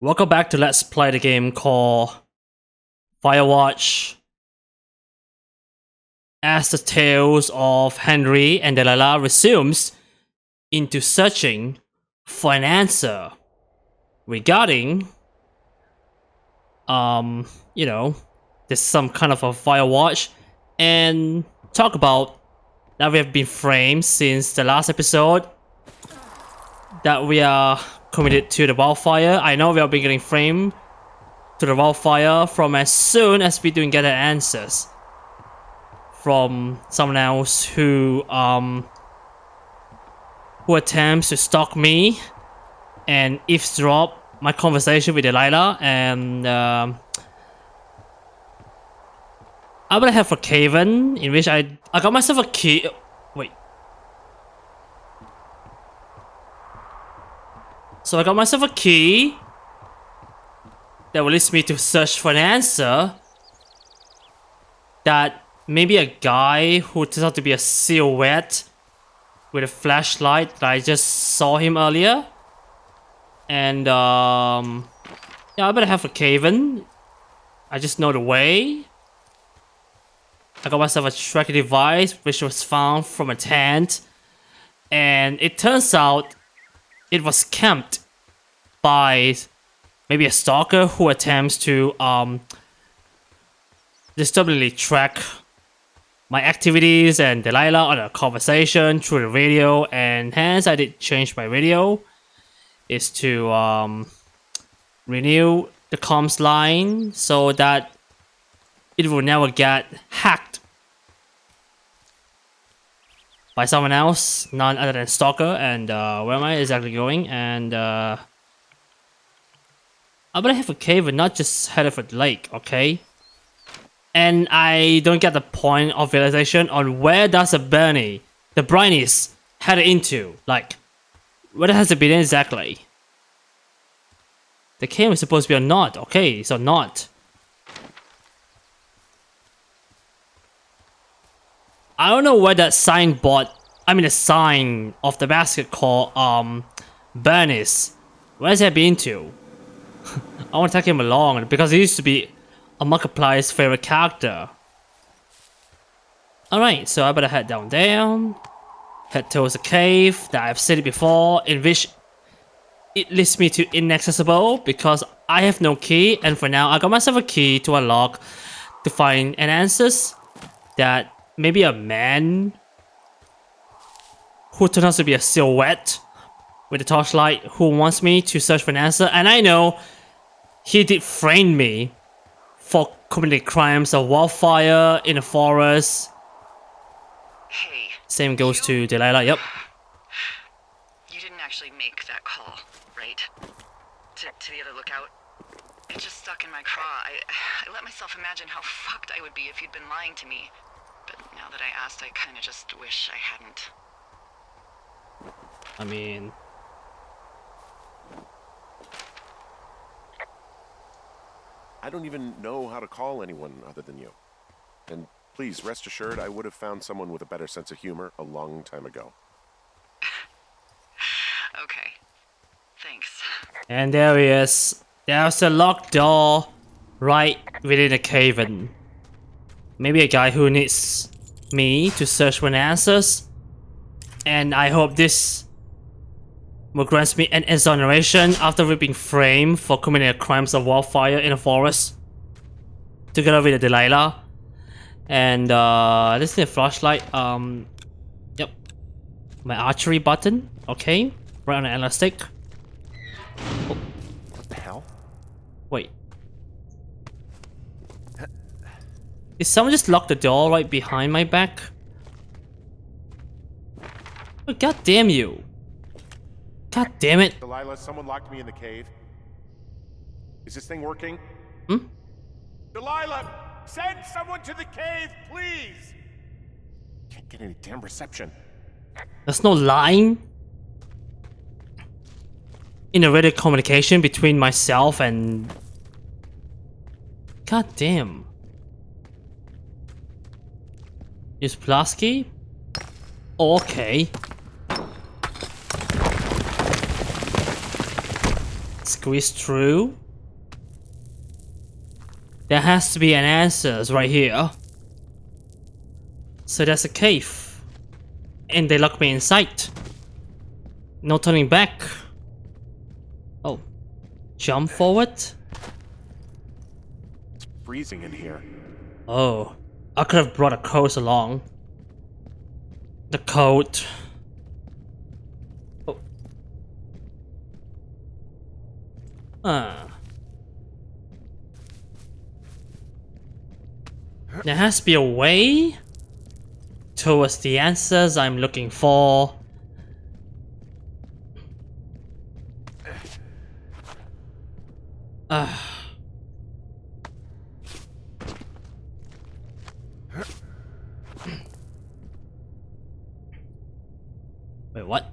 Welcome back to Let's Play the game called Firewatch. As the tales of Henry and Delilah resumes into searching for an answer regarding, there's some kind of a Firewatch, and talk about that we have been framed since the last episode that we are committed to the wildfire. I know we are getting framed to the wildfire from as soon as we do get the answers from someone else who attempts to stalk me and eavesdrop my conversation with Delilah, and I'm gonna have a cave-in in which I got myself a key. Wait. So I got myself a key that will lead me to search for an answer that maybe a guy who turns out to be a silhouette with a flashlight that I just saw him earlier. And yeah, I better have a cave-in. I just know the way. I got myself a tracking device which was found from a tent, and it turns out it was camped by maybe a stalker who attempts to disturbingly track my activities and Delilah on a conversation through the radio, and hence I did change my radio is to renew the comms line so that it will never get hacked by someone else, none other than stalker. And where am I exactly going? And I'm gonna have a cave and not just head for the lake, okay? And I don't get the point of realization on where does the brinies headed into. Like, where has it been exactly? The cave is supposed to be a knot, okay, so knot. I don't know where that the sign of the basket called Bernice. Where's that been to? I want to take him along because he used to be a Markiplier's favorite character. Alright, so I better head down, head towards a cave that I've seen it before, in which it leads me to inaccessible because I have no key, and for now I got myself a key to unlock to find an answers that maybe a man who turns out to be a silhouette with a torchlight who wants me to search for an answer. And I know he did frame me for committing crimes of wildfire in the forest. Hey. Same goes to Delilah, yep. You didn't actually make that call, right? To the other lookout? It just stuck in my craw. I let myself imagine how fucked I would be if you'd been lying to me. But now that I asked, I kinda just wish I hadn't. I mean... I don't even know how to call anyone other than you. And please, rest assured, I would have found someone with a better sense of humor a long time ago. Okay. Thanks. And there he is. There's a locked door right within the cave-in. Maybe a guy who needs me to search for answers. And I hope this will grant me an exoneration after we've been framed for committing crimes of wildfire in a forest. Together with Delilah. And this is a flashlight. Yep. My archery button. Okay. Right on the analog stick. Oh. What the hell? Wait. Did someone just lock the door right behind my back? Oh, God damn you. God damn it. Delilah, someone locked me in the cave. Is this thing working? Hmm? Delilah, send someone to the cave, please! Can't get any damn reception. There's no line in the radio communication between myself and... God damn. Use Pulaski? Okay. Squeeze through. There has to be an answer right here. So there's a cave. And they locked me inside. No turning back. Oh. Jump forward? It's freezing in here. Oh. I could have brought a coat along. The coat. Oh. There has to be a way towards the answers I'm looking for. Wait, what?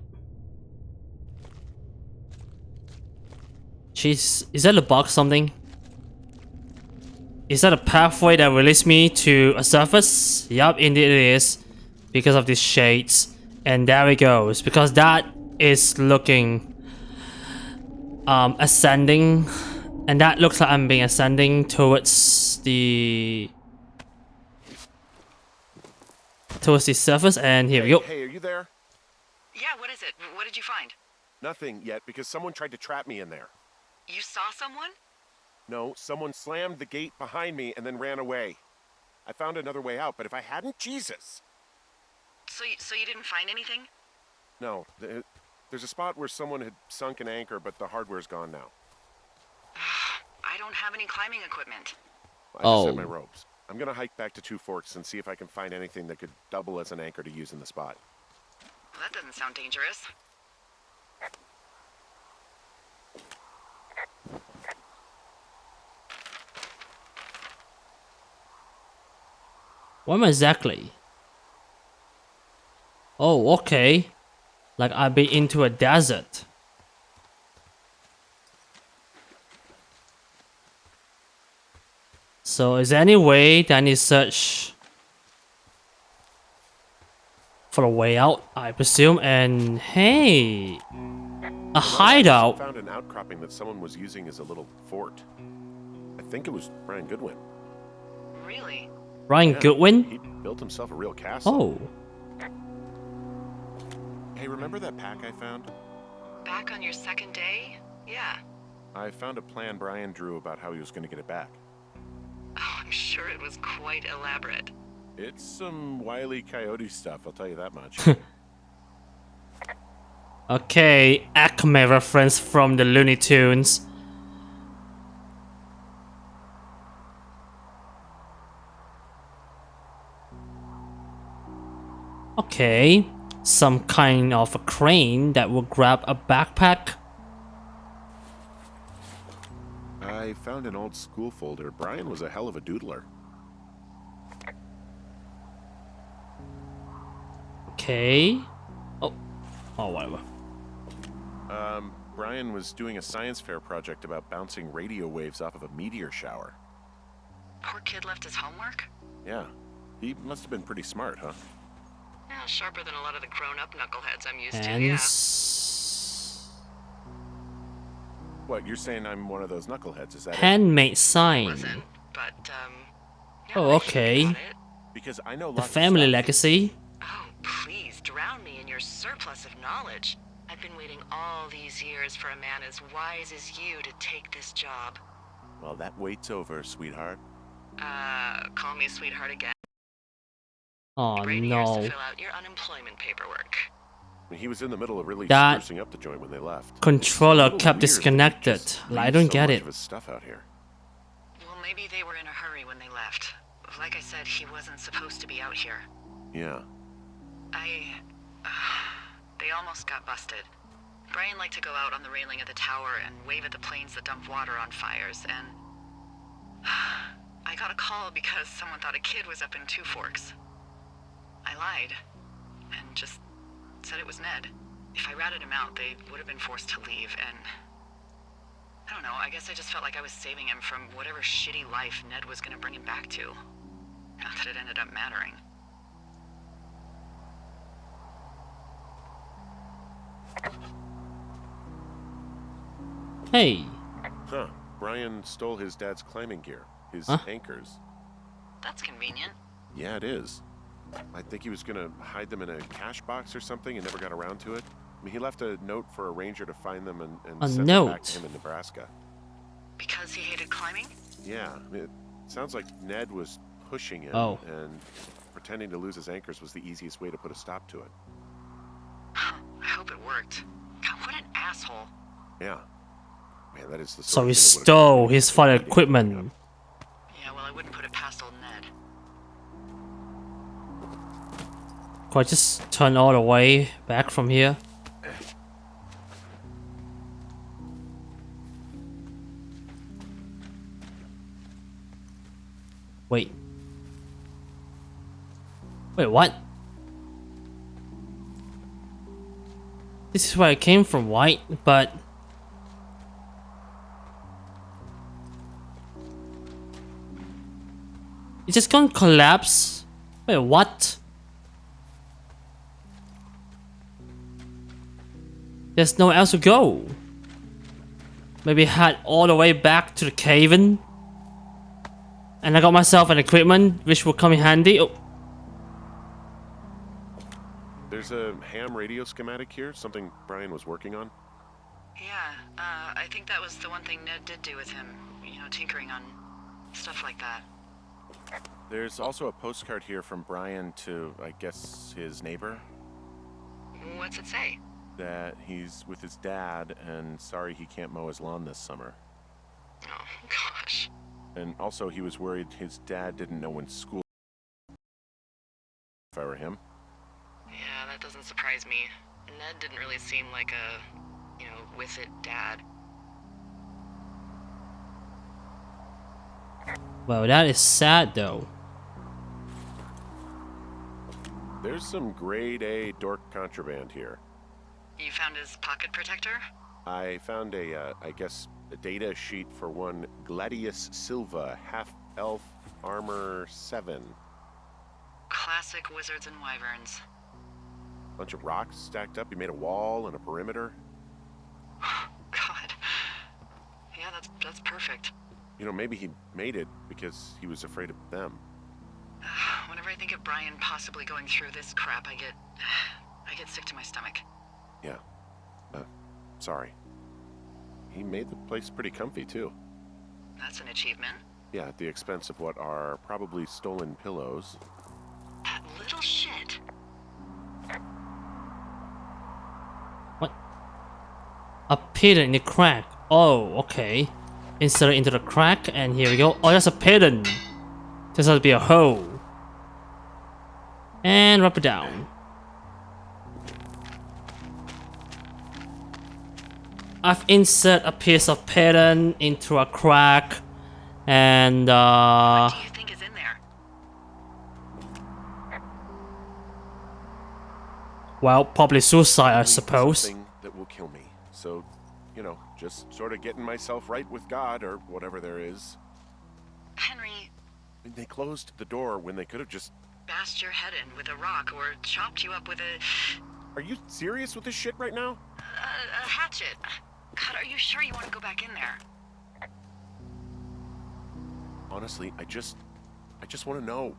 Jeez, is that a bug something? Is that a pathway that released me to a surface? Yup, indeed it is. Because of these shades. And there it goes. Because that is looking ascending. And that looks like I'm being ascending towards the surface, and here we go. Hey, are you there? Yeah, what is it? What did you find? Nothing yet, because someone tried to trap me in there. You saw someone? No, someone slammed the gate behind me and then ran away. I found another way out, but if I hadn't, Jesus! So you didn't find anything? No, there's a spot where someone had sunk an anchor, but the hardware's gone now. I don't have any climbing equipment. I just have my ropes. I'm gonna hike back to Two Forks and see if I can find anything that could double as an anchor to use in the spot. Well, that doesn't sound dangerous. What am I exactly? Oh, okay. Like I've been into a desert. So is there any way that I need to search for a way out, I presume? And hey, a hideout. I found an outcropping that someone was using as a little fort. I think it was Brian Goodwin. Really? Brian Goodwin? He built himself a real castle. Oh. Hey, remember that pack I found? Back on your second day? Yeah. I found a plan Brian drew about how he was going to get it back. Oh, I'm sure it was quite elaborate. It's some Wile E. Coyote stuff, I'll tell you that much. Okay, Acme reference from the Looney Tunes. Okay, some kind of a crane that will grab a backpack. I found an old school folder. Brian was a hell of a doodler. Okay. Oh, whatever. Brian was doing a science fair project about bouncing radio waves off of a meteor shower. Poor kid left his homework? Yeah, he must have been pretty smart, huh? Yeah, sharper than a lot of the grown-up knuckleheads I'm used to, And yeah. What, you're saying I'm one of those knuckleheads, is that it? handmade sign. Wasn't, but, Oh, now that I okay. think about it- Because I know The lots family of stuff. legacy. Oh, please, drown me in your surplus of knowledge. I've been waiting all these years for a man as wise as you to take this job. Well, that wait's over, sweetheart. Call me sweetheart again. Oh Brady years to no. fill out your unemployment paperwork. He was in the middle of really That sprucing up the joint when they left. Controller It's a little kept weird that he disconnected. just Like, I leaves don't so get much it. of his stuff out here. Well, maybe they were in a hurry when they left. Like I said, he wasn't supposed to be out here. Yeah. They almost got busted. Brian liked to go out on the railing of the tower and wave at the planes that dumped water on fires, and I got a call because someone thought a kid was up in Two Forks. I lied, and just said it was Ned. If I ratted him out, they would have been forced to leave, and I don't know, I guess I just felt like I was saving him from whatever shitty life Ned was gonna bring him back to. Not that it ended up mattering. Hey. Huh. Brian stole his dad's climbing gear. His anchors. That's convenient. Yeah, it is. I think he was gonna hide them in a cash box or something and never got around to it. I mean, he left a note for a ranger to find them and A send them back note? to him in Nebraska. Because he hated climbing? Yeah, I mean, it sounds like Ned was pushing him, Oh. and pretending to lose his anchors was the easiest way to put a stop to it. I hope it worked. God, what an asshole. Yeah. Man, that is the sort So of he thing that would've stole created his a father's meeting equipment. coming up. Yeah, well, I wouldn't put it past old Ned. Could I just turn all the way back from here? Wait. Wait, what? This is where I came from, right? But... it's just gonna collapse? Wait, what? There's nowhere else to go. Maybe head all the way back to the cave-in. And I got myself an equipment which will come in handy. Oh. There's a ham radio schematic here, something Brian was working on. Yeah, I think that was the one thing Ned did do with him. You know, tinkering on stuff like that. There's also a postcard here from Brian to, I guess, his neighbor. What's it say? That he's with his dad and sorry he can't mow his lawn this summer. Oh, gosh. And also he was worried his dad didn't know when school if I were him. Yeah, that doesn't surprise me. Ned didn't really seem like a, you know, with it dad. Well, that is sad though. There's some grade A dork contraband here. You found his pocket protector? I found I guess, a data sheet for one Gladius Silva, half-elf armor 7. Classic wizards and wyverns. Bunch of rocks stacked up. He made a wall and a perimeter. God. Yeah, that's perfect. You know, maybe he made it because he was afraid of them. Whenever I think of Brian possibly going through this crap, I get sick to my stomach. Yeah. Sorry. He made the place pretty comfy, too. That's an achievement. Yeah, at the expense of what are probably stolen pillows. That little shit. What? A pattern in the crack. Oh, okay. Insert it into the crack, and here we go. Oh, that's a pattern. This has to be a hole. And rub it down. I've inserted a piece of pattern into a crack, and What do you think is in there? well, probably suicide, I suppose. Something that will kill me. So, you know, just sort of getting myself right with God or whatever there is. Henry, They closed the door when they could have just... bashed your head in with a rock or chopped you up with Are you serious with this shit right now? a hatchet. God, are you sure you want to go back in there? Honestly, I just want to know.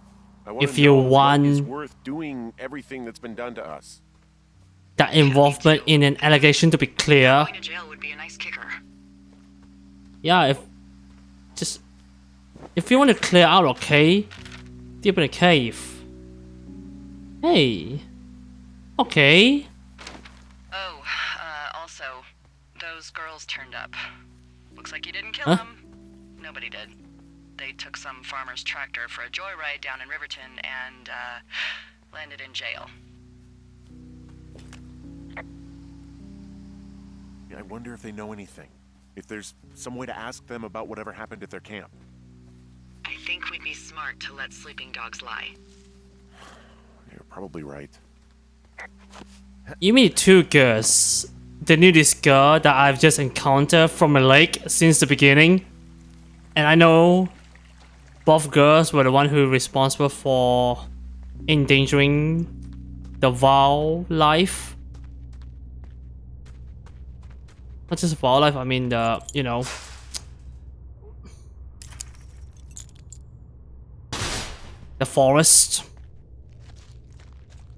I want If to you know what is want- worth doing everything that's been done to us. That involvement in an allegation, to be clear. Going to jail would be a nice kicker. Yeah, if you want to clear out, okay? Deep in a cave. Hey. Okay. Oh, also, those girls turned up. Looks like you didn't kill Huh? them. Nobody did. They took some farmer's tractor for a joyride down in Riverton and, landed in jail. I wonder if they know anything. If there's some way to ask them about whatever happened at their camp. I think we'd be smart to let sleeping dogs lie. You're probably right. You mean two girls. The nudist girl that I've just encountered from a lake since the beginning. And I know both girls were the one who were responsible for endangering the wildlife. Not just wildlife, I mean the, you know, the forest.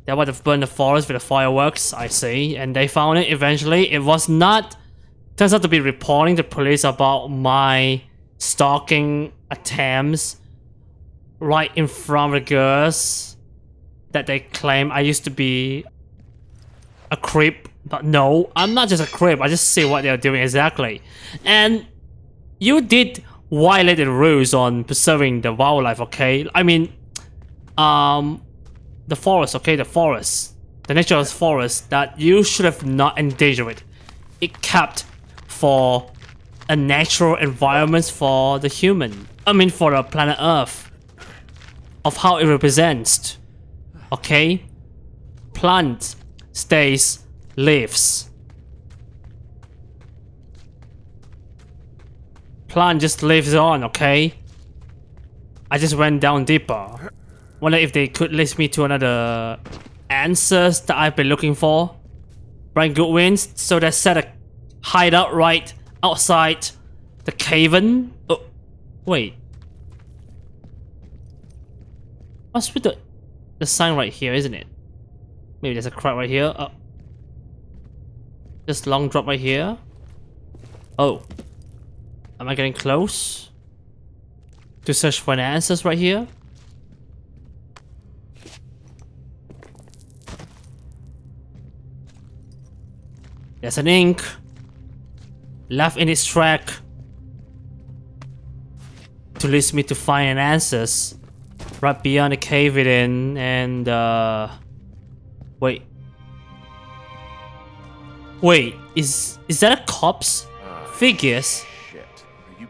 They would have burned the forest with the fireworks, I see, and they found it eventually. It was not, turns out to be reporting to police about my stalking attempts right in front of the girls that they claim I used to be a creep. But no, I'm not just a creep, I just see what they're doing exactly. And you did violate the rules on preserving the wildlife, okay? I mean, the forest, okay? The forest. The natural forest that you should have not endangered with. It kept for a natural environment for the human. I mean, for the planet Earth. Of how it represents. Okay? Plant stays, lives. Plant just lives on, okay? I just went down deeper. Wonder if they could lead me to another answers that I've been looking for. Brian Goodwins, so they set a hideout right outside the cave-in. Oh, wait. What's with the sign right here, isn't it? Maybe there's a crack right here. Oh. Just long drop right here. Oh. Am I getting close to search for answers right here? There's an ink left in its track to lead me to find answers right beyond the cave within. And wait, is that a cop's figures? Shit. Are you...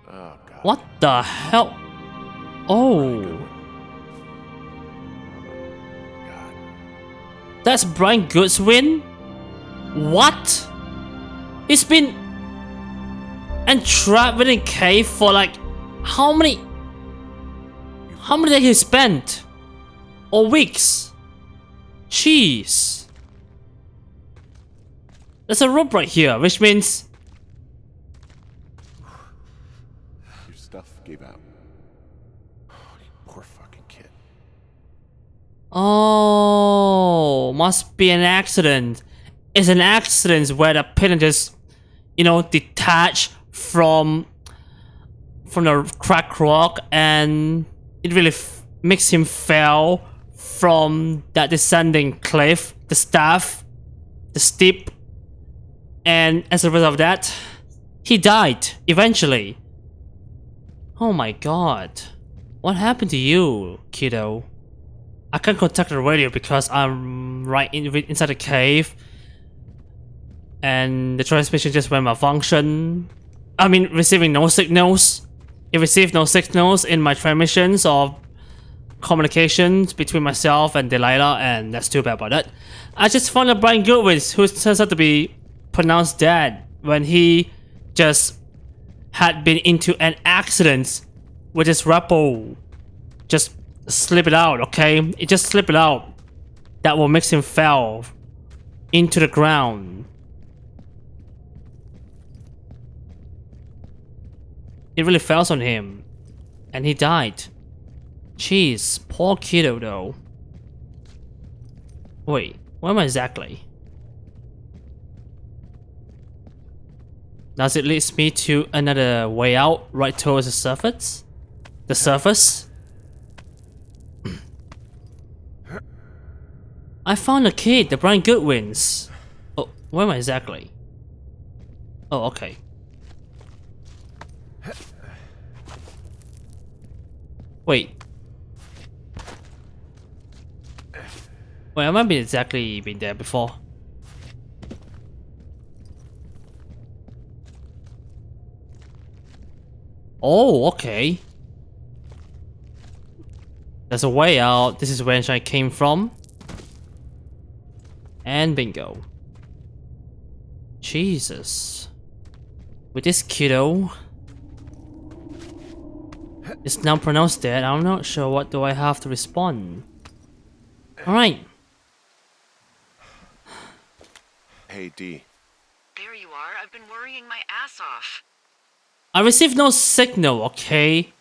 Oh, God. What the hell? Oh, God. that's Brian Goodwin. What? He's been entrapped within a cave for like how many days he spent? Or weeks? Jeez. There's a rope right here, which means Your stuff gave out. Oh, you poor fucking kid. oh, must be an accident. It's an accident where the pin just, you know, detached from the cracked rock, and it really makes him fall from that descending cliff, the steep, and as a result of that, he died eventually. Oh my god, what happened to you, kiddo? I can't contact the radio because I'm right inside the cave. And the transmission just went malfunction. I mean, receiving no signals. It received no signals in my transmissions or communications between myself and Delilah, and that's too bad about that. I just found out Brian Goodwin, who turns out to be pronounced dead when he just had been into an accident with his rappel. Just slip it out, okay? It just slipped it out. That will make him fall into the ground. It really fell on him, and he died. Jeez, poor kiddo though. Wait, where am I exactly? Does it lead me to another way out, right towards the surface? The surface? I found a kid, the Brian Goodwins. Oh, where am I exactly? Oh, okay. Wait. Wait, I might be exactly been there before. Oh, okay. There's a way out. This is where I came from. And bingo. Jesus. With this kiddo is now pronounced dead, I'm not sure what do I have to respond. Alright. Hey, D. There you are. I've been worrying my ass off. I received no signal, okay?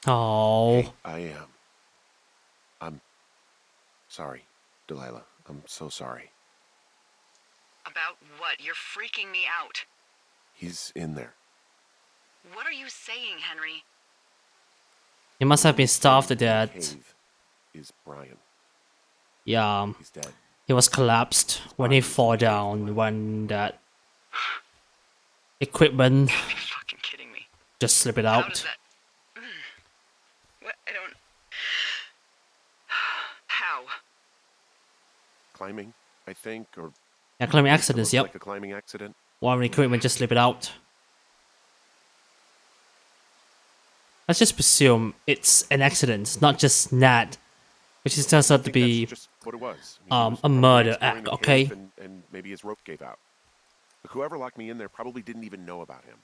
Oh. Hey, I'm sorry, Delilah. I'm so sorry. About what? You're freaking me out. He's in there. What are you saying, Henry? He must have been starved to In the death. cave is Brian. Yeah, He's dead. he was collapsed when he fall down when that equipment You're fucking kidding me. just slip it How out. does that... What? I don't... How? Climbing, I think, or Yeah, climbing it accidents, looks yep. like a climbing accident. One equipment just slip it out. Let's just presume it's an accident, not just Nat, which is turns out to I think be that's just what it was. I mean, he was a probably murder exploring act, the okay? cave and maybe his rope gave out. But whoever locked me in there probably didn't even know about him.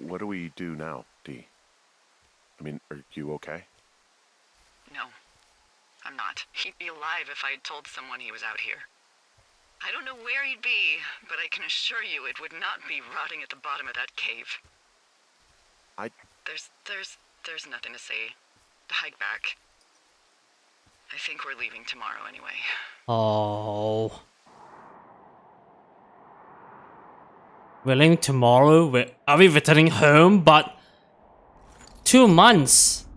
What do we do now, Dee? I mean, are you okay? No, I'm not. He'd be alive if I had told someone he was out here. I don't know where he'd be, but I can assure you it would not be rotting at the bottom of that cave. There's nothing to say. Hike back. I think we're leaving tomorrow anyway. Oh. We're leaving tomorrow. Are we returning home? But 2 months.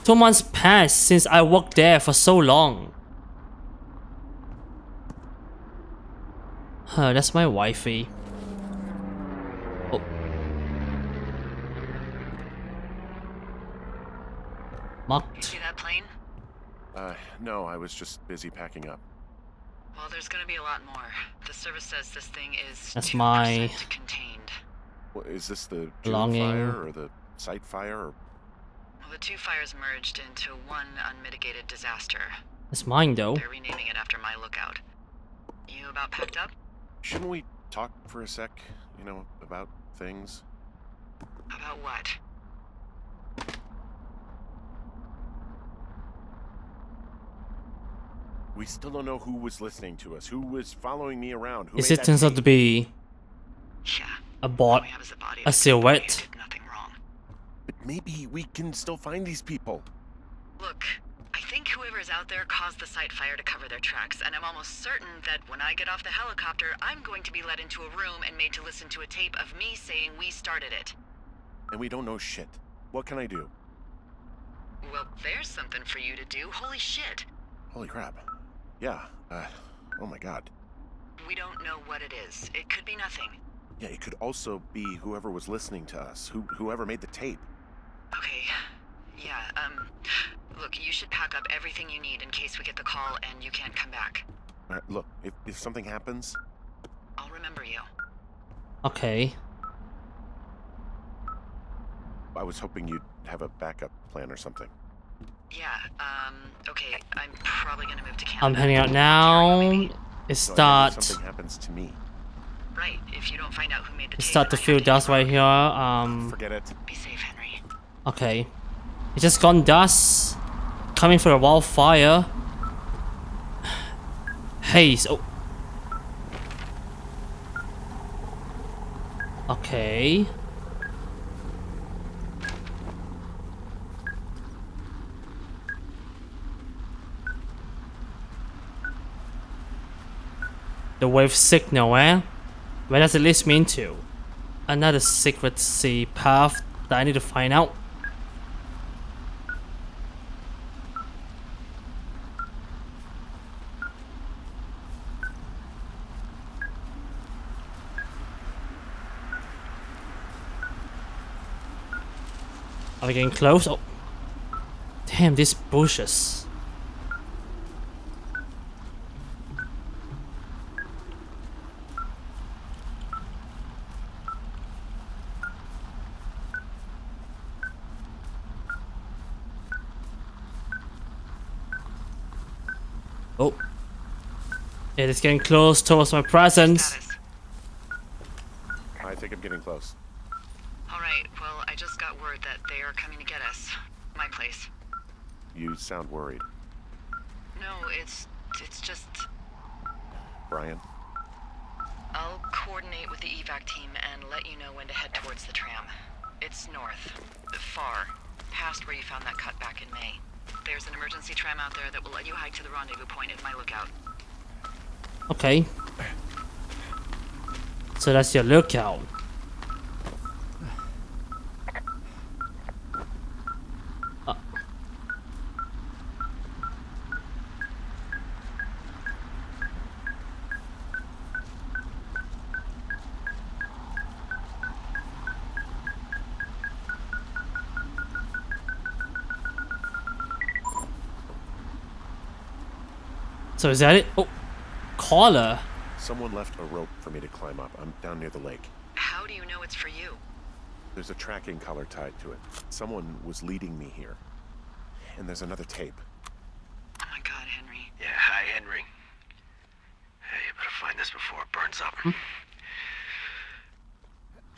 2 months passed since I worked there for so long. Huh, that's my wifey. Oh. You Marked. see that plane? No, I was just busy packing up. Well, there's gonna be a lot more. The service says this thing is That's 2% my contained. Well, is this the June belonging. fire or the site fire? Or... Well, the two fires merged into one unmitigated disaster. That's mine though. They're renaming it after my lookout. You about packed up? Shouldn't we talk for a sec? You know, about things? About what? We still don't know who was listening to us, who was following me around, who Is made it that turns out to tape. be Yeah. a All bot, we have is the body a of somebody who silhouette? did nothing wrong. But maybe we can still find these people. Look, I think whoever's out there caused the site fire to cover their tracks, and I'm almost certain that when I get off the helicopter, I'm going to be led into a room and made to listen to a tape of me saying we started it. And we don't know shit. What can I do? Well, there's something for you to do. Holy shit. Holy crap. Yeah, oh my god. We don't know what it is. It could be nothing. Yeah, it could also be whoever was listening to us, whoever made the tape. Okay. Yeah, look, you should pack up everything you need in case we get the call and you can't come back. Look, if something happens, I'll remember you. Okay. I was hoping you'd have a backup plan or something. Yeah, okay, I'm probably gonna move to Canada. I'm heading out now. So I It know if start. something happens to me. Right, if you don't find out who made the It tape, start to I have feel to dust take right over. here. Forget it. Be safe, Henry. Okay. It's just gone dust. Coming for a wildfire. Haze. Oh. Okay. The wave signal, eh? Where does it lead me into? Another secret sea path that I need to find out. Are we getting close? Oh. Damn, these bushes. Oh. It is getting close towards my presence. Status. I think I'm getting close. Alright, well, I just got word that they are coming to get us. My place. You sound worried. No, it's just... Brian? I'll coordinate with the evac team and let you know when to head towards the tram. It's north. Far. Past where you found that cut back in May. There's an emergency tram out there that will let you hike to the rendezvous point in my lookout. Okay. So that's your lookout. So is that it? Oh, collar. Someone left a rope for me to climb up. I'm down near the lake. How do you know it's for you? There's a tracking collar tied to it. Someone was leading me here. And there's another tape. Oh my god, Henry. Yeah, hi, Henry. Hey, you better find this before it burns up.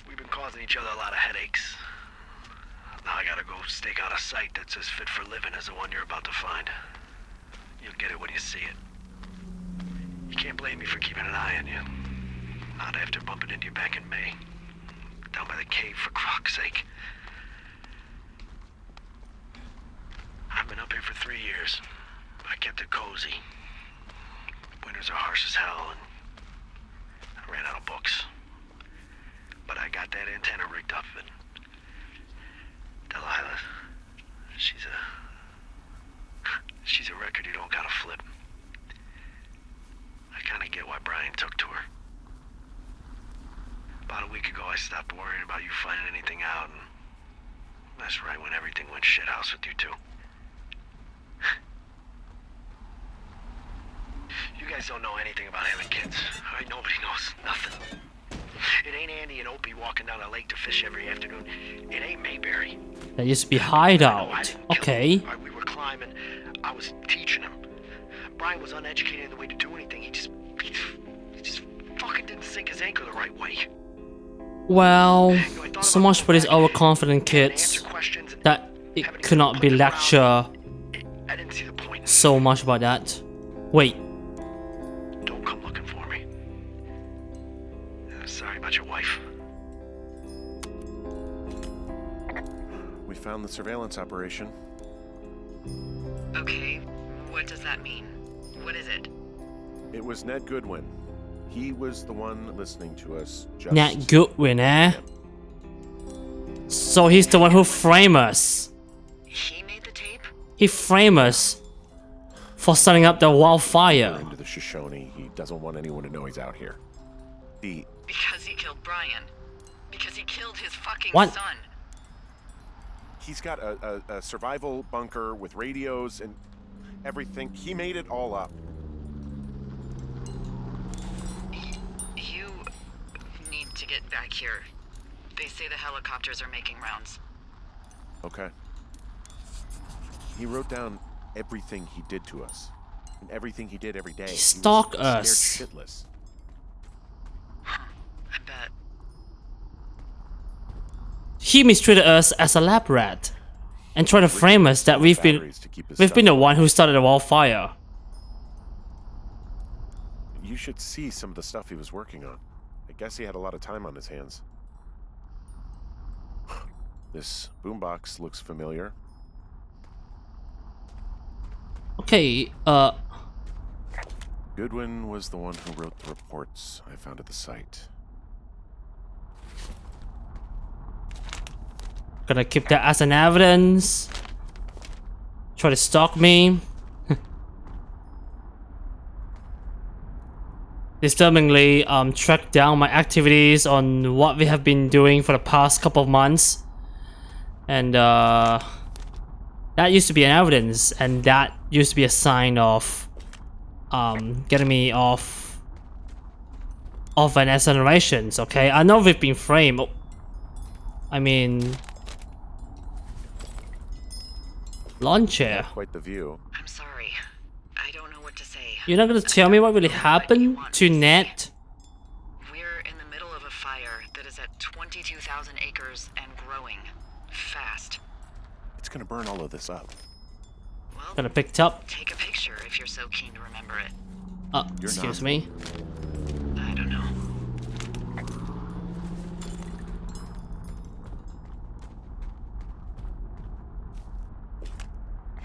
We've been causing each other a lot of headaches. Now I gotta go stake out a site that's as fit for living as the one you're about to find. You'll get it when you see it. You can't blame me for keeping an eye on you. Not after bumping into you back in May. Down by the cave, for croc's sake. I've been up here for 3 years. I kept it cozy. Winters are harsh as hell, and I ran out of books. But I got that antenna rigged up, and Delilah, she's a record you don't gotta flip. I kinda get why Brian took to her. About a week ago, I stopped worrying about you finding anything out, and that's right when everything went shithouse with you two. You guys don't know anything about having kids. All right, nobody knows nothing. It ain't Andy and Opie walking down a lake to fish every afternoon. It ain't Mayberry. That used to be hideout. Okay. Right, we were climbing. I was teaching him. Brian was uneducated in the way to do anything. He just fucking didn't sink his anchor the right way. Well, so much for these overconfident kids that it could not be lecture I didn't see the point. so much about that. Wait. Don't come looking for me. Sorry about your wife. We found the surveillance operation. Okay, what does that mean? What is it? It was Ned Goodwin. He was the one listening to us just... Nat Goodwin, eh? So he's the one who framed us. He made the tape? He framed us for setting up the wildfire. Into the Shoshone. He doesn't want anyone to know he's out here. Because he killed Brian. Because he killed his fucking What? son. He's got a survival bunker with radios and everything. He made it all up. You need to get back here. They say the helicopters are making rounds. Okay. He wrote down everything he did to us. And everything he did every day. He was stalked scared us. shitless. I bet. He mistreated us as a lab rat and tried to frame us that we've been the one who started the wildfire. You should see some of the stuff he was working on. I guess he had a lot of time on his hands. This boombox looks familiar. Okay, Goodwin was the one who wrote the reports I found at the site. gonna keep that as an evidence. Try to stalk me. Disturbingly, track down my activities on what we have been doing for the past couple of months. And that used to be an evidence, and that used to be a sign of getting me off an exoneration. Okay, I know we've been framed. I mean, lawn chair. Quite the view. I'm sorry. I don't know what to say. You're not gonna tell me what really happened to Ned? We're in the middle of a fire that is at 22,000 acres and growing. Fast. It's gonna burn all of this up? Well, Gonna pick it up. take a picture if you're so keen to remember it. Excuse not. me. I don't know.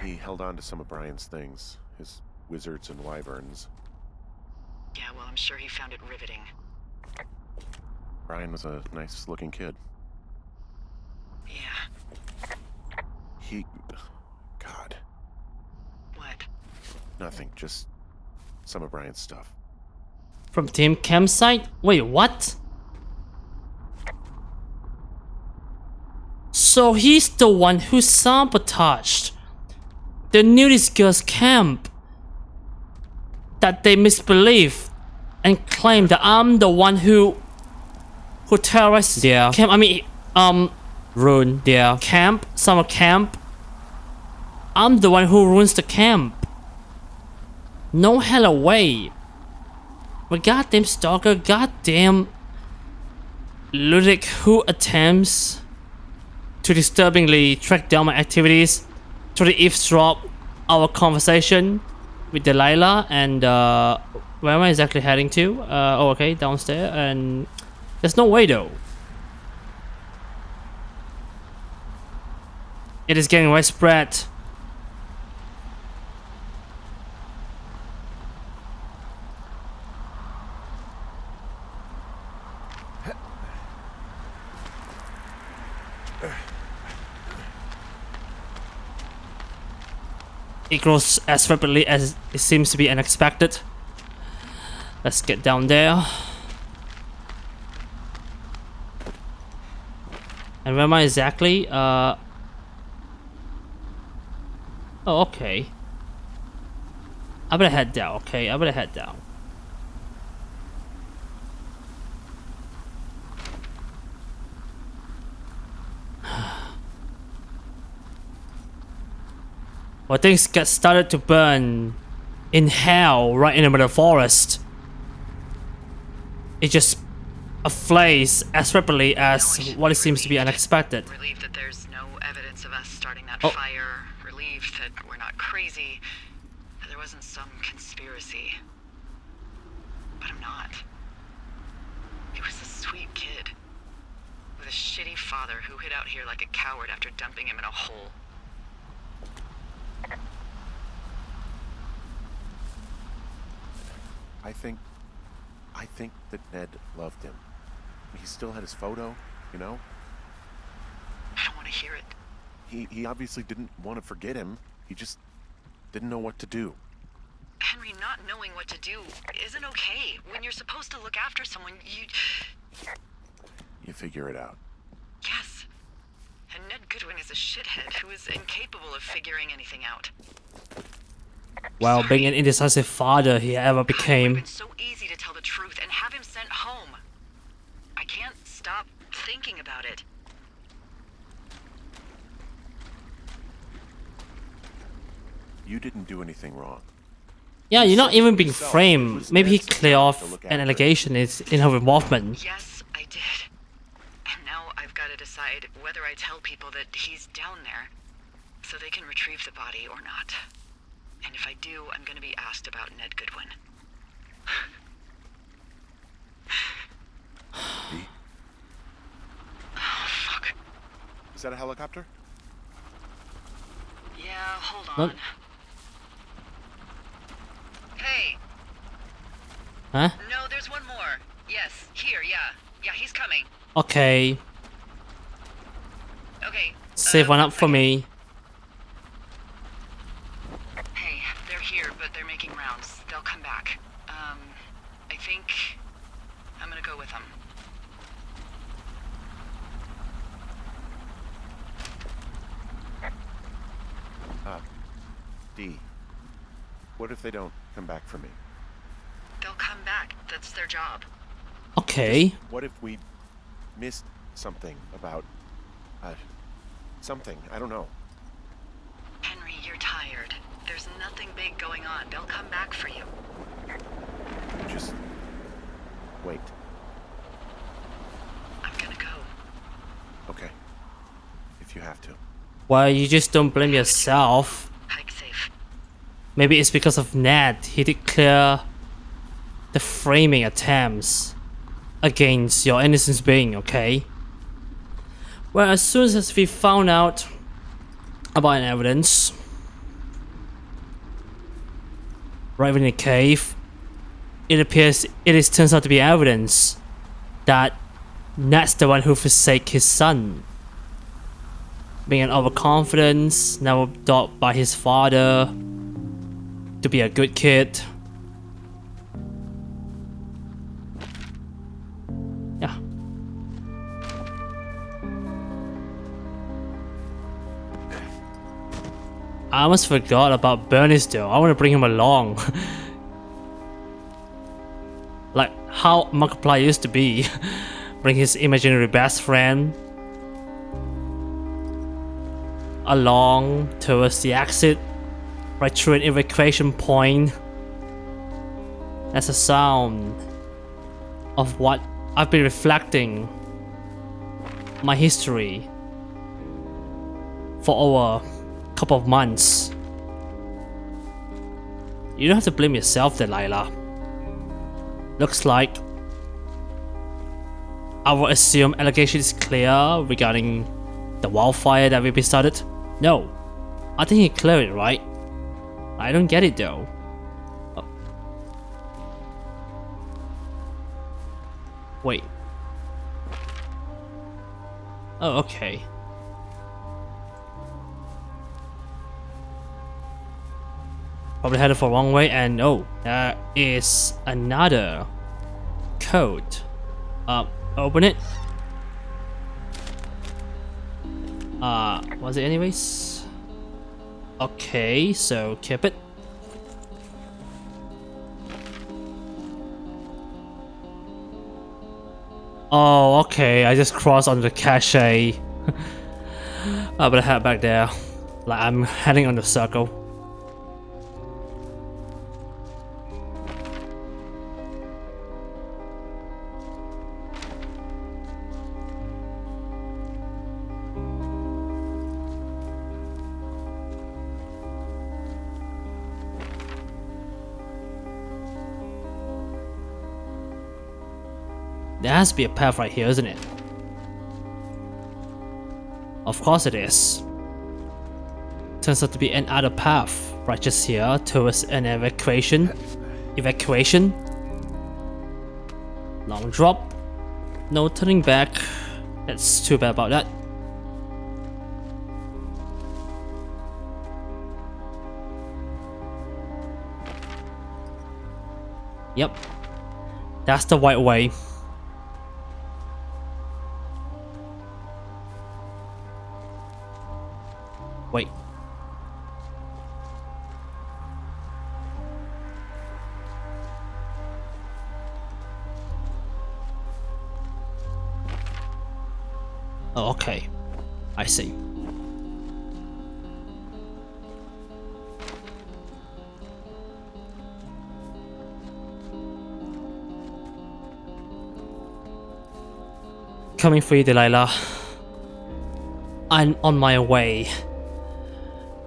He held on to some of Brian's things, his wizards and wyverns. Yeah, well, I'm sure he found it riveting. Brian was a nice-looking kid. Yeah. God, What? nothing, just some of Brian's stuff. From team campsite? Wait, what? So he's the one who sabotaged the nudist girls' camp. That they misbelieve and claim that I'm the one who terrorized their camp. I mean, ruined their camp, summer camp. I'm the one who ruins the camp. No hell away. But goddamn stalker, goddamn ludic who attempts to disturbingly track down my activities, to eavesdrop our conversation with Delilah, and where am I exactly heading to? Oh, okay, downstairs, and there's no way though. It is getting widespread. It grows as rapidly as it seems to be unexpected. Let's get down there. And where am I exactly? Oh, okay. I better head down, okay? I better head down. Well, things get started to burn in hell right in the middle of the forest. It just aflames as rapidly as what it seems to be unexpected. Relieved that there's no evidence of us starting that Oh. fire. Relieved that we're not crazy. That there wasn't some conspiracy. But I'm not. He was a sweet kid. With a shitty father who hid out here like a coward after dumping him in a hole. I think that Ned loved him. He still had his photo, you know? I don't want to hear it. He obviously didn't want to forget him. He just didn't know what to do. Henry, not knowing what to do isn't okay. When you're supposed to look after someone, You figure it out. Yes. And Ned Goodwin is a shithead who is incapable of figuring anything out. While being an indecisive father he ever It would became. have been so easy to tell the truth and have him sent home. I can't stop thinking about it. You didn't do anything wrong. Yeah, you're not even being Yourself. It framed. was Maybe he Ned's clear job off to look an after allegation is in her involvement. Yes, I did. And now I've got to decide whether I tell people that he's down there so they can retrieve the body or not. And if I do, I'm going to be asked about Ned Goodwin. D? Oh, fuck. Is that a helicopter? Yeah, hold Look. on. Hey, Huh? no, there's one more. Yes, here, yeah. Yeah, he's coming. Okay. Okay. Save one up for second. me. Hey, they're here, but they're making rounds. They'll come back. I think I'm gonna go with them. D. What if they don't come back for me? They'll come back. That's their job. Okay. What if we missed something about... something, I don't know. Henry, you're tired. There's nothing big going on. They'll come back for you. Just... wait. I'm gonna go. Okay. If you have to. Well, you just don't blame yourself. Hike safe. Maybe it's because of Ned. He did clear the framing attempts against your innocence being, okay? Well, as soon as we found out about an evidence right within the cave, it appears turns out to be evidence that Ned's the one who forsake his son. Being an overconfidence, never taught by his father to be a good kid. Yeah. I almost forgot about Bernie still. I want to bring him along. Like how Markiplier used to be. Bring his imaginary best friend along towards the exit, right through an evacuation point. That's a sound of what I've been reflecting my history for over a couple of months. You don't have to blame yourself, Delilah. Looks like I will assume allegation is clear regarding the wildfire that we started. No, I think he cleared it, right? I don't get it though. Oh. Wait. Oh, okay. Probably headed for wrong way, and oh, there is another code. Open it. Was it anyways? Okay, so keep it. Oh, okay, I just crossed on the cache. I better head back there. Like, I'm heading on the circle. There has to be a path right here, isn't it? Of course it is. Turns out to be another path right just here towards an evacuation. Long drop. No turning back. That's too bad about that. Yep. That's the right way. Wait. Oh, okay. I see. Coming for you, Delilah. I'm on my way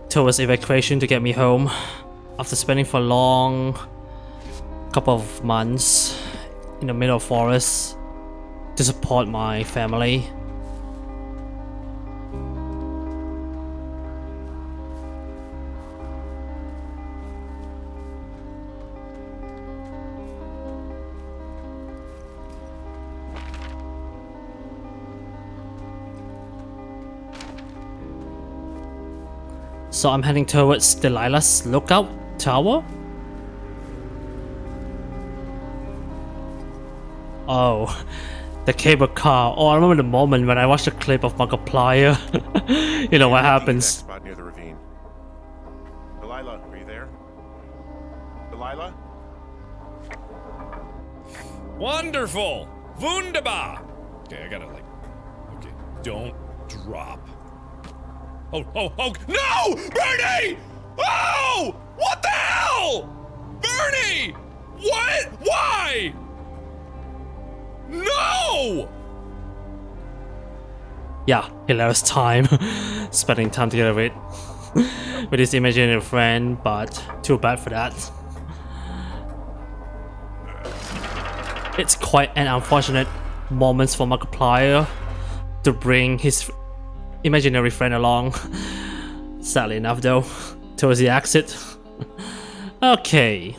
towards evacuation to get me home after spending for a long couple of months in the middle of forest to support my family. So I'm heading towards Delilah's lookout tower. Oh, the cable car. Oh, I remember the moment when I watched a clip of Markiplier. You know what happens. Spot near the ravine. Delilah, are you there? Delilah? Wonderful! Wunderbar! Okay, I gotta okay, don't drop. Oh, no! Bernie! Oh! What the hell? Bernie! What? Why? No! Yeah, hilarious time. Spending time together with his imaginary friend, but too bad for that. It's quite an unfortunate moment for Markiplier to bring his imaginary friend along. Sadly enough though, towards the exit. Okay.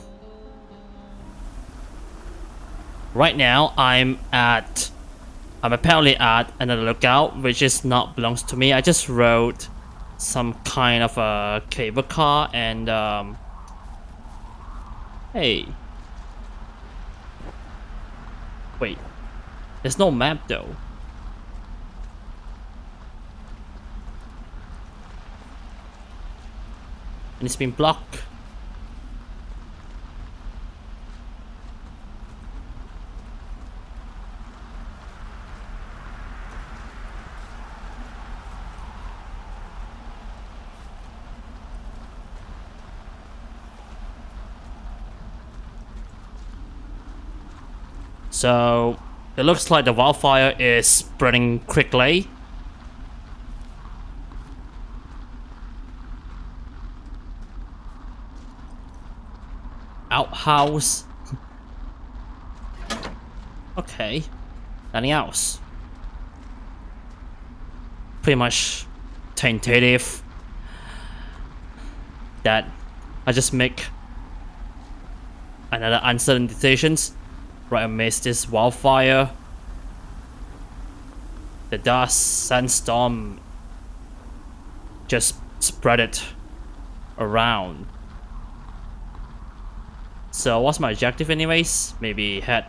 Right now I'm apparently at another lookout, which is not belongs to me. I just rode some kind of a cable car and hey. Wait. There's no map though. And it's been blocked. So it looks like the wildfire is spreading quickly. Outhouse. Okay. Nothing else. Pretty much tentative. That I just make another uncertain decisions right amidst this wildfire. The dust sandstorm just spread it around. So what's my objective anyways? Maybe head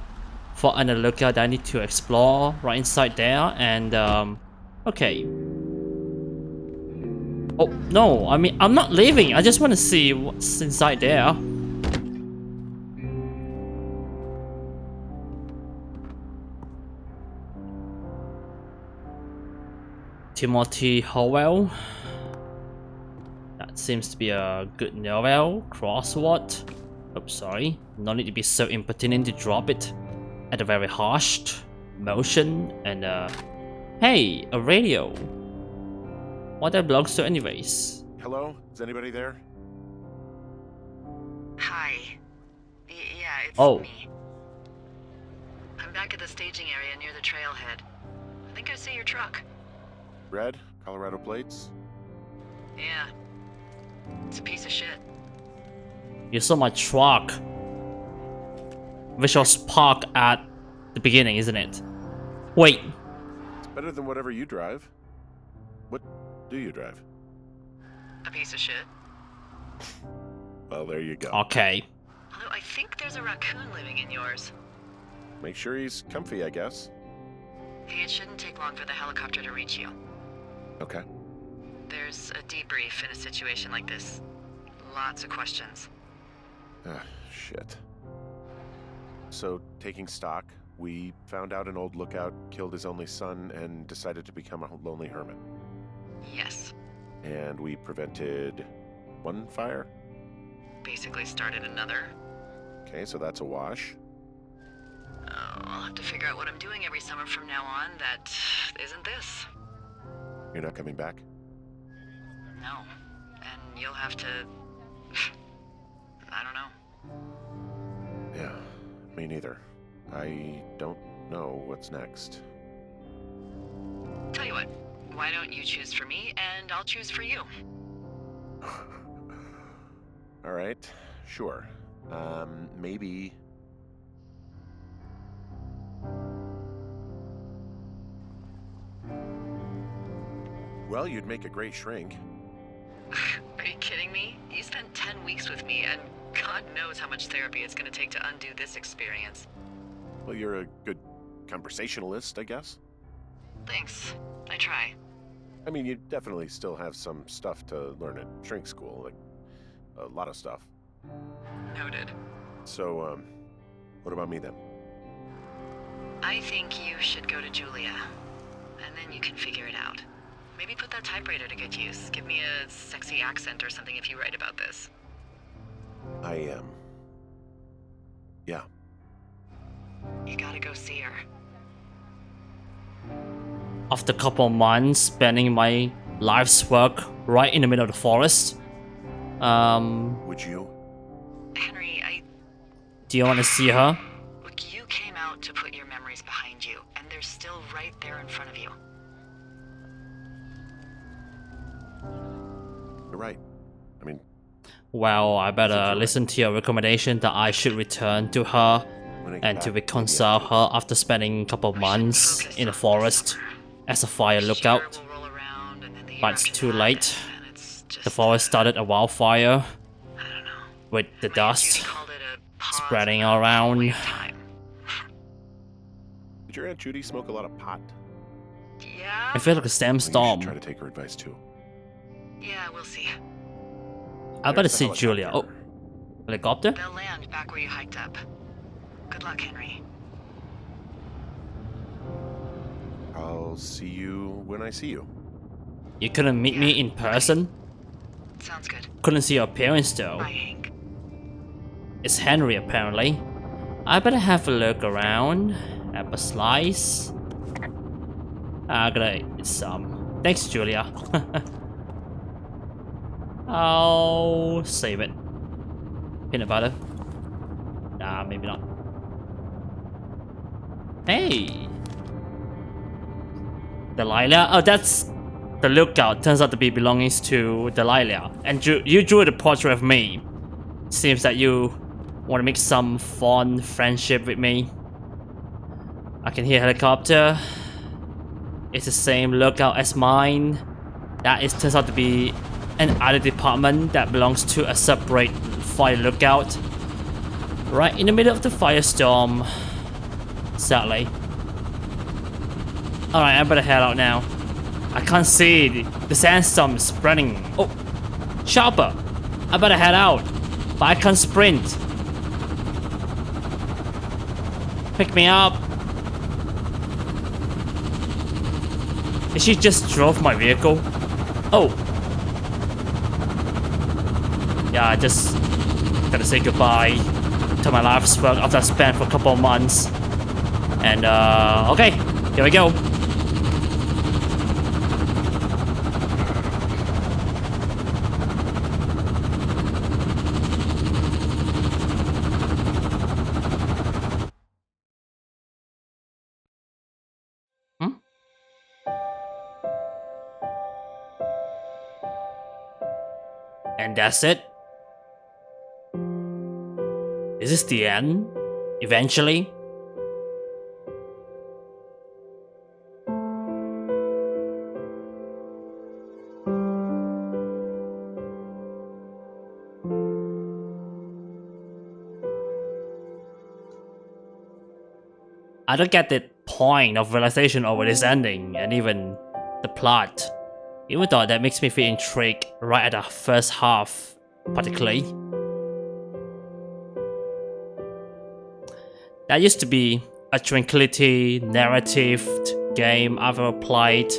for another lookout that I need to explore right inside there and okay. Oh no, I mean I'm not leaving, I just want to see what's inside there. Timothy Howell. That seems to be a good novel. Crossword. Oops, sorry. No need to be so impertinent to drop it at a very harsh motion. And hey, a radio. What that belongs to anyways. Hello? Is anybody there? Hi. Yeah, it's Oh. me. I'm back at the staging area near the trailhead. I think I see your truck. Red? Colorado plates? Yeah. It's a piece of shit. You saw my truck, which was parked at the beginning, isn't it? Wait. It's better than whatever you drive. What do you drive? A piece of shit. Well, there you go. Okay. Although I think there's a raccoon living in yours. Make sure he's comfy, I guess. Hey, it shouldn't take long for the helicopter to reach you. Okay. There's a debrief in a situation like this. Lots of questions. Ah, shit. So, taking stock, we found out an old lookout killed his only son and decided to become a lonely hermit. Yes. And we prevented one fire? Basically started another. Okay, so that's a wash. Oh, I'll have to figure out what I'm doing every summer from now on that isn't this. You're not coming back? No. And you'll have to... I don't know. Yeah, me neither. I don't know what's next. Tell you what, why don't you choose for me and I'll choose for you? All right, sure. Maybe... Well, you'd make a great shrink. Are you kidding me? You spent 10 weeks with me and God knows how much therapy it's gonna take to undo this experience. Well, you're a good conversationalist, I guess. Thanks. I try. I mean, you definitely still have some stuff to learn at shrink school, like a lot of stuff. Noted. So, what about me then? I think you should go to Julia, and then you can figure it out. Maybe put that typewriter to good use. Give me a sexy accent or something if you write about this. Yeah. You gotta go see her. after a couple of months spending my life's work right in the middle of the forest. Would you? Henry, Do you want to see her? look, you came out to put your memories behind you, and they're still right there in front of you. You're right. I mean, Well, I better listen to your recommendation that I should return to her when I get and back, to maybe reconcile her after spending a couple of months in the forest as a fire lookout. Will roll around, and then the But it's eruption too late. happens, and it's just, The forest started a wildfire I don't know. with the My dust Judy called it a pause spreading in the around. wave time. Did your Aunt Judy smoke a lot of pot? Yeah? I feel like a Well, you sandstorm. should try to take her advice too. Yeah, we'll see. I better There's the see Julia. Oh, helicopter. helicopter? They'll land back where you hiked up. Good luck, Henry. I'll see you when I see you. You couldn't meet me in person? Sounds good. Couldn't see your appearance though. Bye, Hank. It's Henry apparently. I better have a look around. Have a slice. I'm gonna eat some. Thanks, Julia. I'll save it. Peanut butter. Nah, maybe not. Hey! Delilah? Oh, that's the lookout. Turns out to be belongings to Delilah. And you drew the portrait of me. Seems that you want to make some fond friendship with me. I can hear helicopter. It's the same lookout as mine. That is turns out to be an other department that belongs to a separate fire lookout. Right in the middle of the firestorm. Sadly. Alright, I better head out now. I can't see the sandstorm is spreading. Oh, sharper. I better head out. But I can't sprint. Pick me up. She just drove my vehicle. Oh. Yeah, I just gotta say goodbye to my life's work after I spent for a couple of months. And okay, here we go. And that's it. Is this the end? Eventually? I don't get the point of realization over this ending and even the plot. Even though that makes me feel intrigued right at the first half, particularly. That used to be a tranquility narrative game I've ever played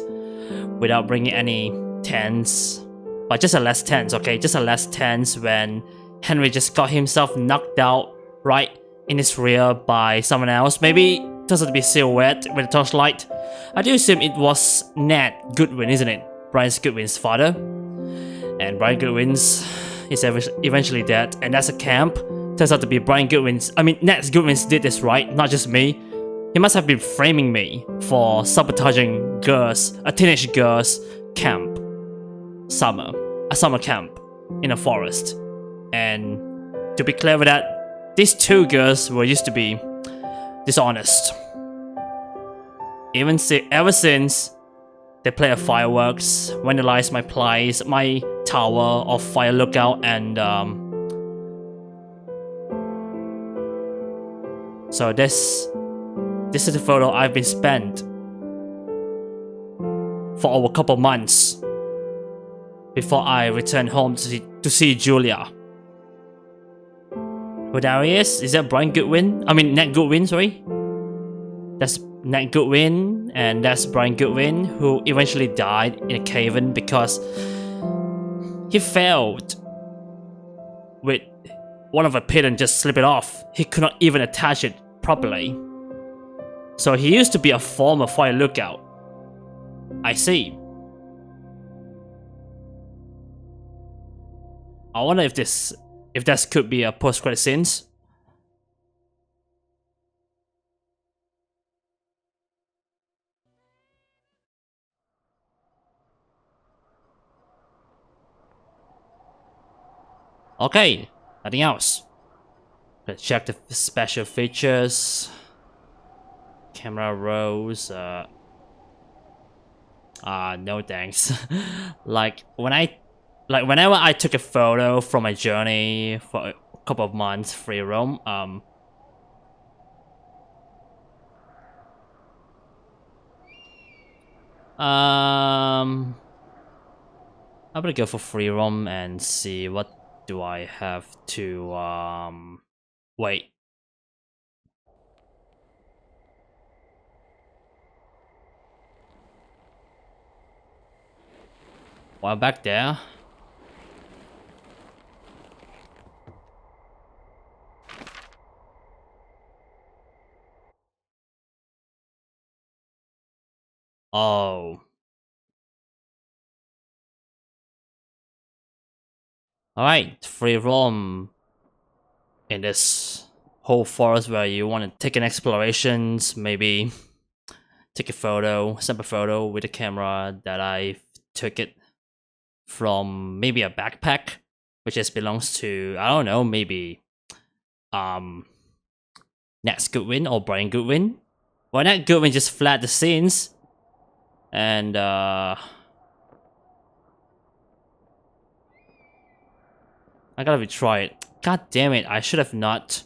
without bringing any tense. But just a less tense, okay? Just a less tense when Henry just got himself knocked out right in his rear by someone else. Maybe it turns out to be silhouette with a torchlight. I do assume it was Ned Goodwin, isn't it? Brian Goodwin's father. And Brian Goodwin's is eventually dead. And that's a camp. Turns out to be Ned Goodwin's did this, right? Not just me. He must have been framing me for sabotaging girls, a teenage girls camp. A summer camp in a forest. And to be clear with that, these two girls were used to be dishonest. Ever since they play fireworks, vandalize my place, my tower of fire lookout, and so this is the photo I've been spent for over a couple months before I return home to see Julia. Who there he is? Is that Brian Goodwin? I mean Ned Goodwin, sorry. That's Ned Goodwin, and that's Brian Goodwin, who eventually died in a cave-in because he failed with one of the pin just slip it off. He could not even attach it properly. So he used to be a former fire lookout. I see. I wonder if this could be a post-credit scenes. Okay, nothing else. Let's check the special features. Camera rolls. No thanks. Whenever I took a photo from my journey for a couple of months free roam, I'm gonna go for free roam and see what do I have to wait. While back there. Oh. Alright, free roam in this whole forest where you want to take an explorations, maybe take a photo, snap a photo with a camera that I took it from maybe a backpack, which just belongs to, I don't know, maybe Nat Goodwin or Brian Goodwin. Well, Nat Goodwin just fled the scenes, and I gotta retry it. God damn it, I should have not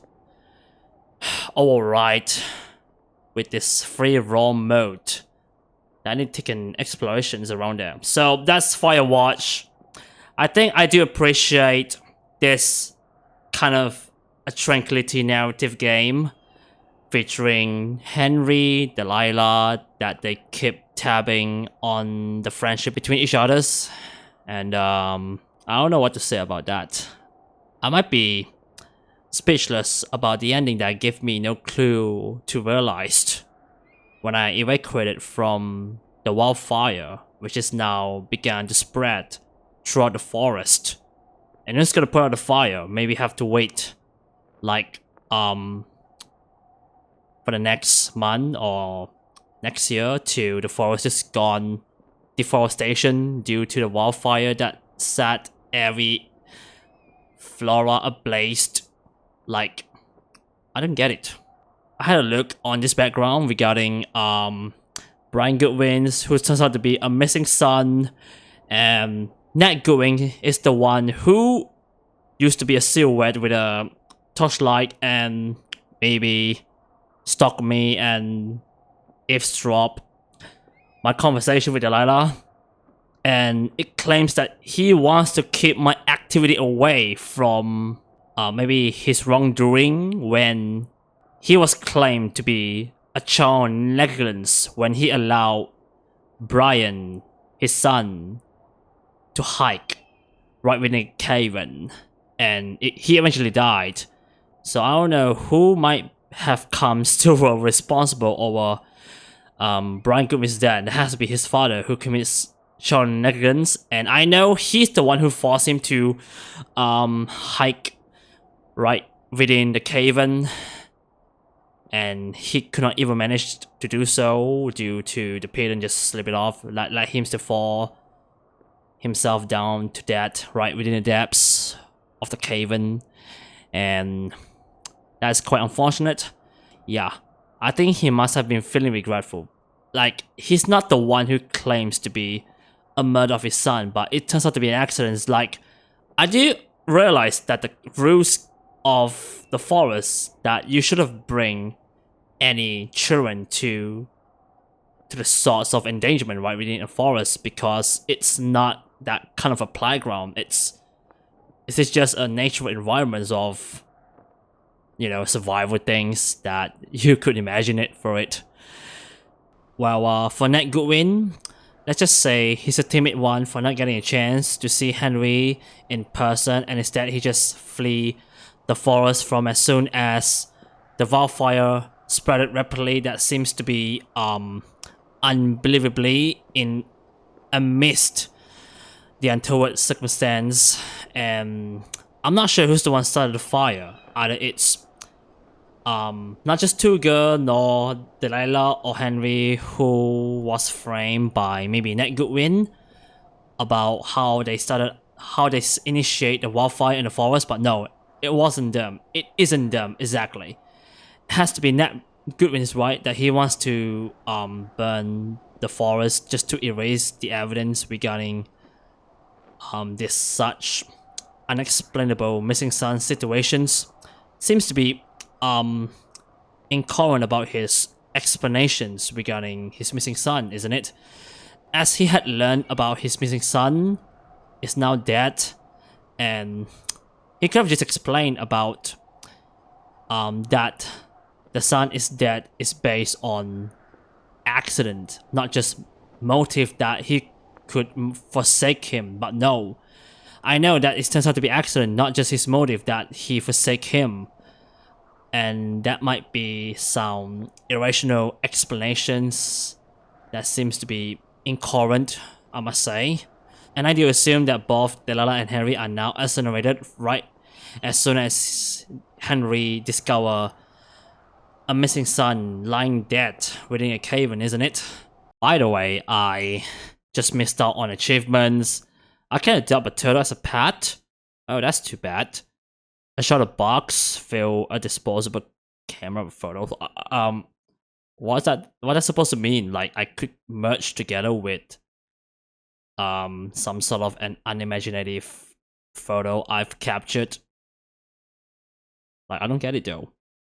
override with this free roam mode. I need to take an explorations around there. So that's Firewatch. I think I do appreciate this kind of a tranquility narrative game featuring Henry, Delilah, that they keep tabbing on the friendship between each others. And I don't know what to say about that. I might be speechless about the ending that gave me no clue to realize when I evacuated from the wildfire, which is now began to spread throughout the forest. And it's gonna put out the fire, maybe have to wait like for the next month or next year till the forest is gone deforestation due to the wildfire that set every flora ablaze. Like, I don't get it. I had a look on this background regarding Brian Goodwin's, who turns out to be a missing son, and Nat Goodwin is the one who used to be a silhouette with a torchlight and maybe stalk me and eavesdrop my conversation with Delilah. And it claims that he wants to keep my activity away from maybe his wrongdoing when he was claimed to be a child negligence when he allowed Brian, his son, to hike right within a cave-in, and he eventually died. So I don't know who might have come still responsible over Brian Goodwin's death. It has to be his father who commits child negligence, and I know he's the one who forced him to hike right within the cave-in, and he could not even manage to do so due to the parent just slipping off, let him to fall himself down to death right within the depths of the cave-in, and that's quite unfortunate. Yeah, I think he must have been feeling regretful. Like, he's not the one who claims to be a murder of his son, but it turns out to be an accident. Like, I do realize that the rules of the forest that you shouldn't bring any children to the source of endangerment right within a forest, because it's not that kind of a playground. It's just a natural environment of, you know, survival things that you could imagine it for it. Well, for Nat Goodwin, let's just say he's a timid one for not getting a chance to see Henry in person, and instead he just flee the forest from as soon as the wildfire spread rapidly. That seems to be unbelievably amidst the untoward circumstance, and I'm not sure who's the one started the fire. Either it's not just two girls, nor Delilah or Henry, who was framed by maybe Ned Goodwin about how they initiate the wildfire in the forest, but no, it wasn't them. It isn't them exactly. It has to be Ned Goodwin's right that he wants to burn the forest just to erase the evidence regarding this such unexplainable missing son situations. Seems to be incoherent about his explanations regarding his missing son, isn't it? As he had learned about his missing son is now dead, and he could have just explained about that the son is dead is based on accident, not just motive that he could forsake him. But no, I know that it turns out to be accident, not just his motive that he forsake him. And that might be some irrational explanations that seems to be incoherent, I must say. And I do assume that both Delilah and Henry are now exonerated right as soon as Henry discovers a missing son lying dead within a cave, isn't it? By the way, I just missed out on achievements. I can adopt a turtle as a pet. Oh, that's too bad. I shot a box, fill a disposable camera with photos. What's that supposed to mean? Like I could merge together with some sort of an unimaginative photo I've captured. Like I don't get it though.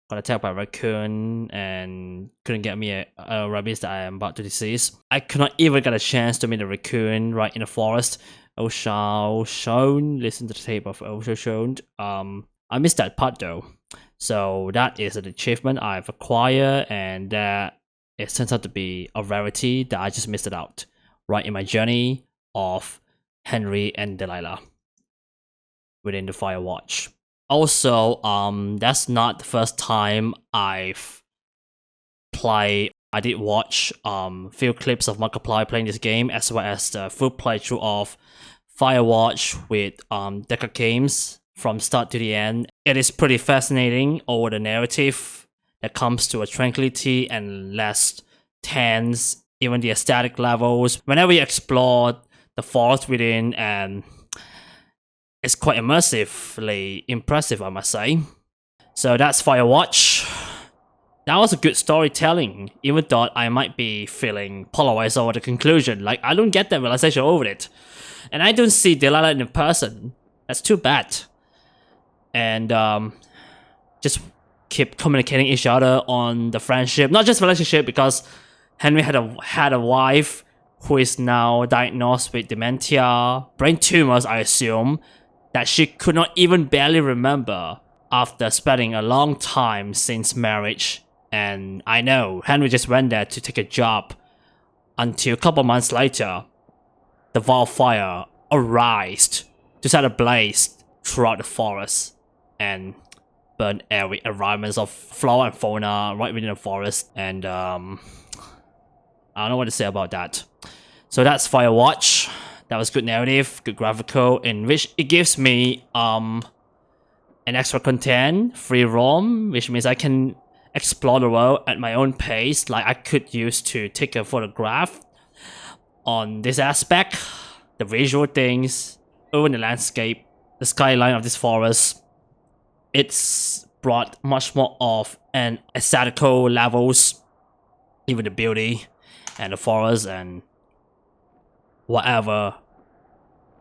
Got attacked by a raccoon and couldn't get me a rabbit that I am about to decease. I could not even get a chance to meet a raccoon right in the forest. Oh, Shoshone, listen to the tape of Shoshone. I missed that part though. So that is an achievement I've acquired, and that it turns out to be a rarity that I just missed it out right in my journey of Henry and Delilah within the Firewatch. Also, that's not the first time I've played. I did watch few clips of Markiplier playing this game, as well as the full playthrough of Firewatch with BAFTA Games from start to the end. It is pretty fascinating over the narrative that comes to a tranquility and less tense, even the aesthetic levels. Whenever you explore the forest within, and it's quite immersively impressive, I must say. So that's Firewatch. That was a good storytelling, even though I might be feeling polarized over the conclusion. Like, I don't get that realization over it. And I don't see Delilah in person. That's too bad. And just keep communicating each other on the friendship. Not just relationship, because Henry had a wife who is now diagnosed with dementia, brain tumors, I assume, that she could not even barely remember after spending a long time since marriage. And I know Henry just went there to take a job until a couple months later, the wildfire arose to set a blaze throughout the forest and burn every environments of flora and fauna right within the forest. And I don't know what to say about that. So that's Firewatch. That was good narrative, good graphical, in which it gives me an extra content, free roam, which means I can explore the world at my own pace. Like I could use to take a photograph on this aspect, the visual things, even the landscape, the skyline of this forest. It's brought much more of an aesthetical levels, even the beauty and the forest and whatever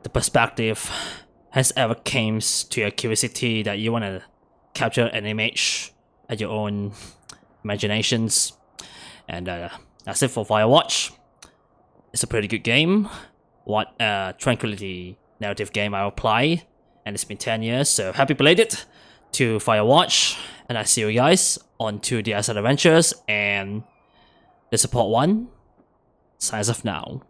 the perspective has ever came to your curiosity that you want to capture an image at your own imaginations. And that's it for Firewatch. It's a pretty good game. What a tranquility narrative game I will play. And it's been 10 years, so happy belated to Firewatch. And I see you guys on to the other adventures and TheSupportOne. Signs off now.